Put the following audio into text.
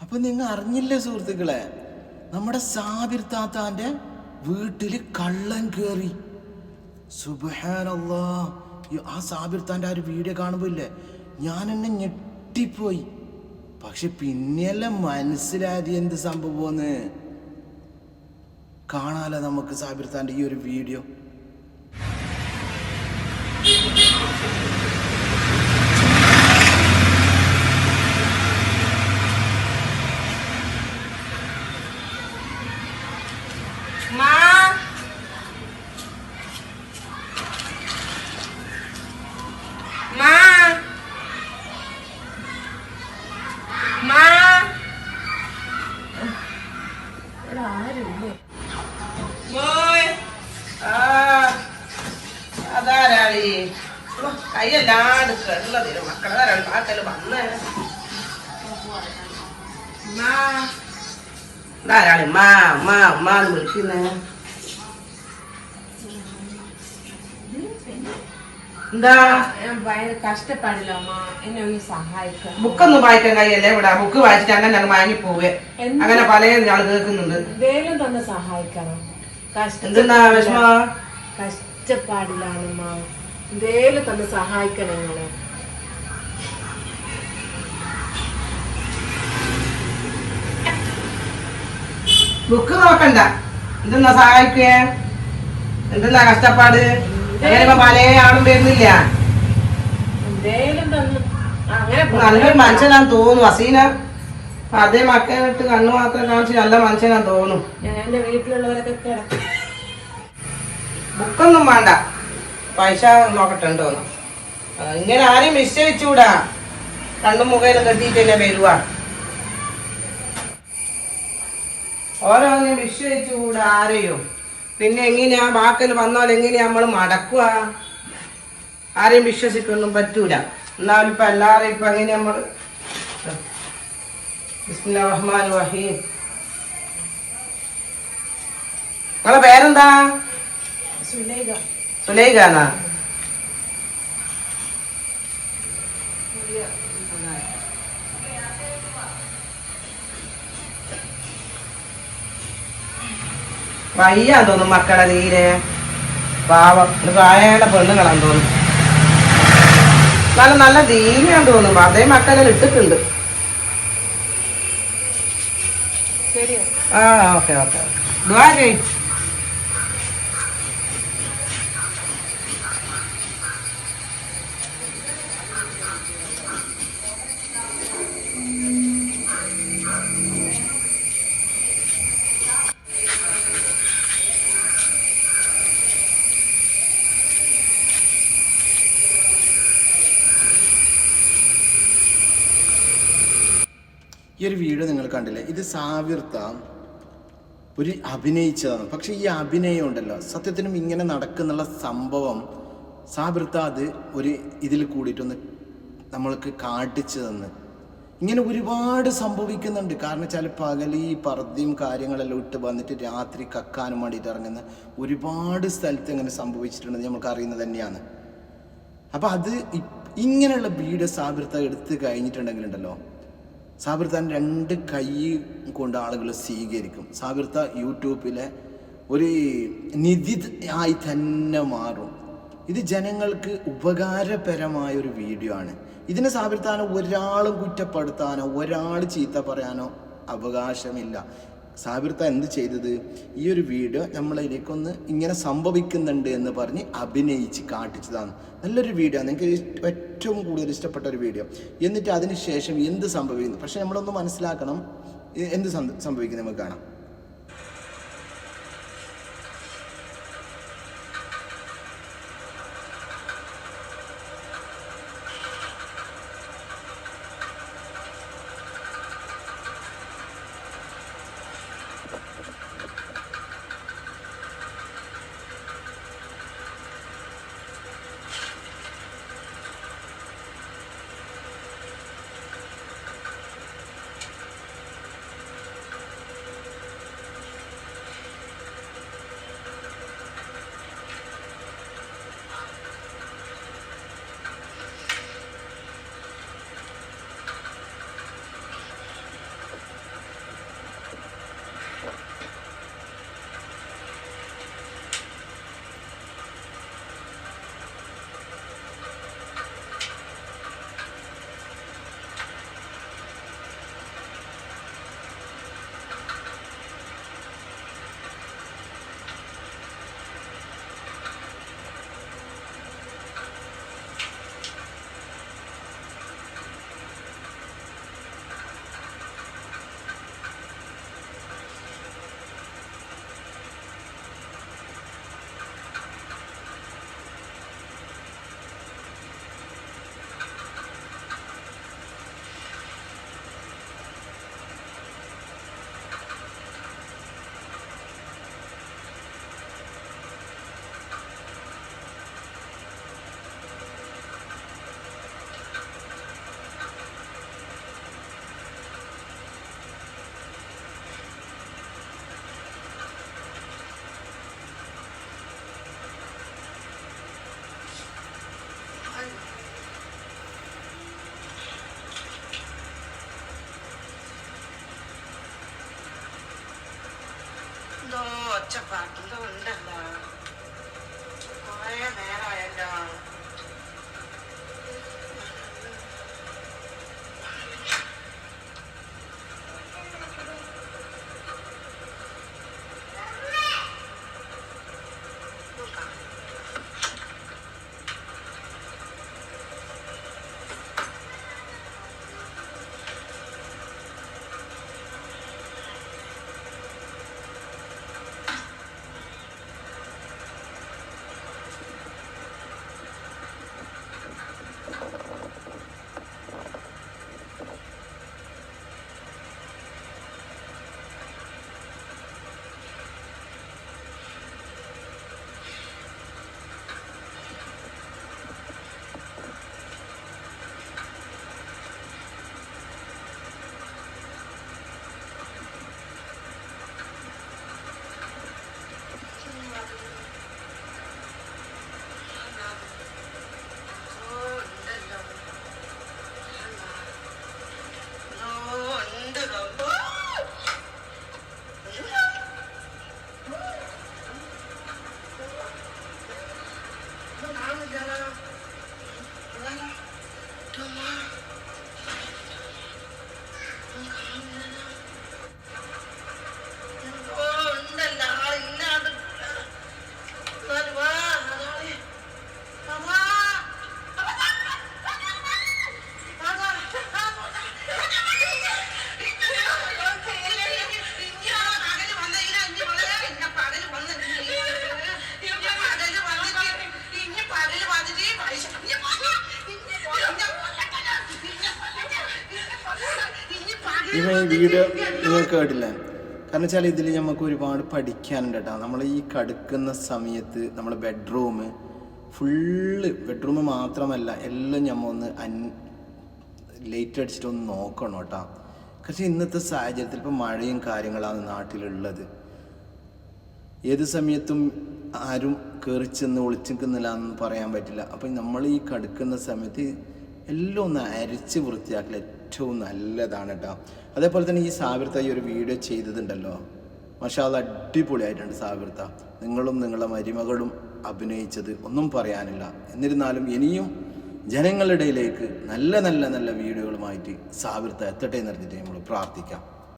അപ്പൊ നിങ്ങൾ അറിഞ്ഞില്ലേ സുഹൃത്തുക്കളെ, നമ്മുടെ സാബിർ താത്താന്റെ വീട്ടില് കള്ളൻ കേറി. സുബ്ഹാനല്ലാഹ്. ആ സാബിർ താന്റെ ആ ഒരു വീഡിയോ കാണുമ്പോ ഇല്ലേ, ഞാൻ എന്നെ ഞെട്ടിപ്പോയി. പക്ഷെ പിന്നെയല്ല മനസ്സിലായത് എന്ത് സംഭവമെന്ന്. കാണാലോ നമുക്ക് സാബിർ താന്റെ ഈ ഒരു വീഡിയോ. അതാരാളി കയ്യല്ലാണ്ട് കിടന്നതിന് മക്കളെ പാക്കല് വന്ന് ധാരാളി മാ മാ മാന്ന് വിളിക്കുന്നേ. എന്താ ഭയങ്കര കഷ്ടപ്പാടില്ല അമ്മ, എന്നെ ഒന്ന് സഹായിക്കാം. ബുക്കൊന്നും വായിക്കാൻ കഴിയല്ലേ ഇവിടെ? ബുക്ക് വായിച്ചിട്ട് അങ്ങനെ അങ്ങ് വാങ്ങിപ്പോവേ. അങ്ങനെ പല ആള് കേൾക്കുന്നുണ്ട്. വേഗം തന്നെ സഹായിക്കണം. എന്തെന്നാ വിഷമ? കഷ്ടപ്പാടിലാണമ്മ, വേഗം തന്നെ സഹായിക്കണം നിങ്ങളെ. ബുക്ക് നോക്കണ്ട, എന്തെന്നാ സഹായിക്കേ? എന്തെന്നാ കഷ്ടപ്പാട്? അങ്ങനെ പല ആളും വരുന്നില്ല. നല്ലൊരു മനുഷ്യനാന്ന് തോന്നുന്നു അസീന. അതേ മക്കളിട്ട് കണ്ണു മാത്രം കാണിച്ച് നല്ല മനുഷ്യനാന്ന് തോന്നുന്നു. എന്റെ വീട്ടിലുള്ളവരൊക്കെ ബുക്കൊന്നും വേണ്ട, പൈസ നോക്കട്ടുണ്ടോ? ഇങ്ങനെ ആരെയും നിശ്ചയിച്ചൂടാ. കണ്ണും മുഖേന കെട്ടിയിട്ടല്ലേ വരുവാ. ഓരോന്നിനും നിശ്ചയിച്ചുകൂടാ ആരെയും. പിന്നെ എങ്ങനെയാ വാക്കൽ വന്നാൽ എങ്ങനെയാ നമ്മൾ മടക്കുക? ആരെയും വിശ്വസിക്കൊന്നും പറ്റൂല. എന്നാലും ഇപ്പൊ എല്ലാവരും ഇപ്പൊ എങ്ങനെ നമ്മൾ ബിസ്മില്ലാഹിർ റഹ്മാനിർ റഹീം. നിങ്ങളെ പേരെന്താ? സുലൈഖാനാ? വയ്യാന്ന് തോന്നും മക്കളെ തീരെ. പാവം പ്രായയുടെ പെണ്ണുങ്ങളാന്ന് തോന്നും. നല്ല നല്ല ദീനിയാന്ന് തോന്നും. അതേ മക്കളെ ഇട്ടിട്ടുണ്ട്. ആ ഓക്കെ ഓക്കെ. ദുആ ചെയ്യ്. ഈ ഒരു വീഡിയോ നിങ്ങൾ കണ്ടില്ലേ, ഇത് സാബിർ താൻ ഒരു അഭിനയിച്ചതാണ്. പക്ഷെ ഈ അഭിനയം ഉണ്ടല്ലോ, സത്യത്തിനും ഇങ്ങനെ നടക്കുന്നുള്ള സംഭവം സാബിർ താൻ അത് ഒരു ഇതിൽ കൂടിയിട്ടൊന്ന് നമ്മൾക്ക് കാട്ടിച്ചു തന്ന്. ഇങ്ങനെ ഒരുപാട് സംഭവിക്കുന്നുണ്ട്. കാരണം വെച്ചാൽ പകൽ ഈ പർദ്ദയും കാര്യങ്ങളെല്ലാം ഇട്ട് വന്നിട്ട് രാത്രി കക്കാനും വേണ്ടിയിട്ട് ഇറങ്ങുന്ന ഒരുപാട് സ്ഥലത്ത് ഇങ്ങനെ സംഭവിച്ചിട്ടുണ്ടെന്ന് നമുക്ക് അറിയുന്നത് തന്നെയാണ്. അപ്പം അത് ഇങ്ങനെയുള്ള വീഡിയോ സാബിർ താൻ എടുത്ത് കഴിഞ്ഞിട്ടുണ്ടെങ്കിലുണ്ടല്ലോ, സാബിർ താൻ 2 കൈ കൊണ്ട് ആളുകൾ സ്വീകരിക്കും. സാബിർ താൻ യൂട്യൂബിലെ ഒരു നിധി ആയി തന്നെ മാറും. ഇത് ജനങ്ങൾക്ക് ഉപകാരപരമായ ഒരു വീഡിയോ ആണ്. ഇതിനെ സാബിർ താനെ ഒരാളും കുറ്റപ്പെടുത്താനോ ഒരാൾ ചീത്ത പറയാനോ അവകാശമില്ല. സാബിർ താൻ എന്ത് ചെയ്തത്, ഈ ഒരു വീഡിയോ നമ്മളിലേക്കൊന്ന് ഇങ്ങനെ സംഭവിക്കുന്നുണ്ട് എന്ന് പറഞ്ഞ് അഭിനയിച്ച് കാട്ടിച്ചതാണ്. നല്ലൊരു വീഡിയോ, നിങ്ങൾക്ക് ഏറ്റവും കൂടുതൽ ഇഷ്ടപ്പെട്ട ഒരു വീഡിയോ. എന്നിട്ട് അതിന് ശേഷം എന്ത് സംഭവിക്കുന്നു, പക്ഷെ നമ്മളൊന്ന് മനസ്സിലാക്കണം എന്ത് സംഭവിക്കുന്നത് നമുക്ക് കാണാം. ഒച്ചപ്പാട്ടിലും ഉണ്ടല്ലോ, കുറേ നേരമായല്ലോ. ഈ വീഡിയോ നിങ്ങൾ കേട്ടില്ലേ? കാരണം വെച്ചാൽ ഇതിൽ നമുക്ക് ഒരുപാട് പഠിക്കാനുണ്ട് കേട്ടോ. നമ്മൾ ഈ കടുക്കുന്ന സമയത്ത് നമ്മുടെ ബെഡ്റൂം മാത്രമല്ല എല്ലാം നമ്മൾ ഒന്ന് ലൈറ്റ് അടിച്ചിട്ട് ഒന്ന് നോക്കണം കേട്ടോ. പക്ഷേ ഇന്നത്തെ സാഹചര്യത്തിൽ ഇപ്പോൾ മഴയും കാര്യങ്ങളാണ് നാട്ടിലുള്ളത്. ഏത് സമയത്തും ആരും കയറി ചെന്ന് ഒളിച്ചിരിക്കുന്നില്ല എന്ന് പറയാൻ പറ്റില്ല. അപ്പം നമ്മൾ ഈ കടുക്കുന്ന സമയത്ത് എല്ലാം ഒന്ന് അരിച്ച് വൃത്തിയാക്കൽ ഏറ്റവും നല്ലതാണ് കേട്ടോ. അതേപോലെ തന്നെ ഈ സാബിർത്ത ഈ ഒരു വീഡിയോ ചെയ്തതുണ്ടല്ലോ, മാഷാ അല്ലാഹ് അടിപൊളിയായിട്ടുണ്ട് സാബിർത്ത. നിങ്ങളും നിങ്ങളുടെ മരുമകളും അഭിനയിച്ചത് ഒന്നും പറയാനില്ല. എന്നിരുന്നാലും ഇനിയും ജനങ്ങളുടെ ഇടയിലേക്ക് നല്ല നല്ല നല്ല വീഡിയോകളുമായിട്ട് സാബിർത്ത എത്തട്ടെ എന്ന് പറഞ്ഞിട്ട് നമ്മൾ പ്രാർത്ഥിക്കാം.